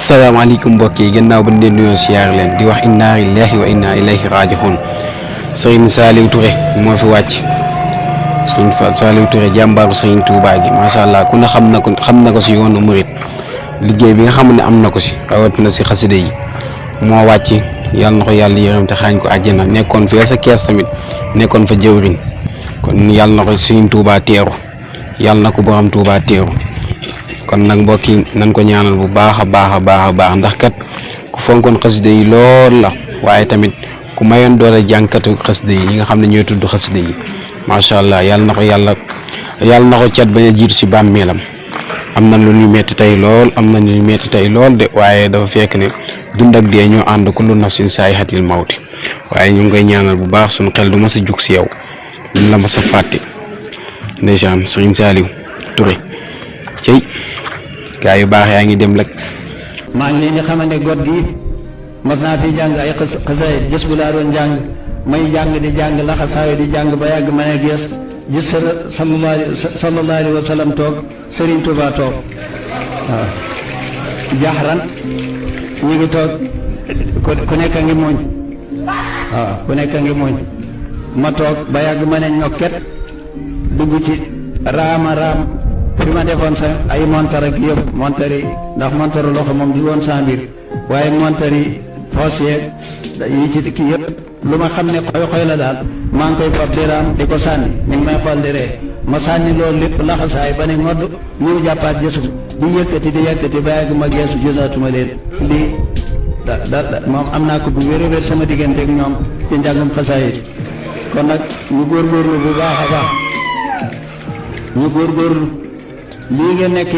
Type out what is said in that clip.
asalaamaaleykum mbokk yi gannaaw ba ñu leen nuyoo siyaar leen di wax inna lillahi wa inna ilayhi raji'un. Serigne Saliou Touré moo fi wàcc Serigne Saliou Touré jàmbaaru Serigne Touba gi macha allah ku ne xam na ko si yoonu murit liggéey bi nga xam ne am na ko si rawatina si xaside yi moo wàcc yàlla na ko yàlla yërëm te xaañ ko àjjana nekkoon fee sa kees tamit nekkoon fa jëwriñ kon yàlla na ko Serigne Touba teeru yàlla na ko borom Touba teeru. kon nag mbokk yi nañ ko ñaanal bu baax a baax ndax kat ku fonkoon xasida yi lool la waaye tamit ku mayoon doole jànkatu xasida yi ñi nga xam ne ñooy tudd xasida yi macha allah yàlla na ko cat bañ a jiitu si bàmmeelam am na lu ñu metti tey lool de waaye dafa fekk ne dund ak dee ñoo ànd kullu nafsin saa'iqatul mawti waaye ñu ngi koy ñaanal bu baax suñu xel du ma sa jug si yow duñ la ma sa fàtte ndeysaan Serigne Saliou Touré cey gaa yu baax yaa ngi dem rek. maa ngi leen di xamal ne god gi mas naa fi jàng ay xasaayid gis bu laa doon jàng may jàng di jàng laxasaayo di jàng ba yàgg ma ne gis sallallahu alayhi wa sallam toog Serigne Touba toog waaw jaxran ñu ngi toog ku nekk a ngi mooñ waaw ku nekk a ngi mooñ ma toog ba yàgg ma ne ñokket dugg ci raam fi ma defoon sax ay montar ak yëpp montar yi ndax montaru loxo moom du woon saa mbir waaye montar yi poos yeeg yi ci kii yëpp lu ma xam ne xoy la daal maa ngi koy fab di raam di ko sànni ñu ngi may xool di ree ma sànni loolu lépp laxasaay ba ne ngodd ñëw jàppaat gisum di yëkkati ba yàgg ma geesu gisaatuma leen lii moom am naa ko bu wér sama diggante ak ñoom ci njàngum xasaayid kon nag ñu góorgóorlu bu baax a baax ñu góorgóorlu lii ngeen nekk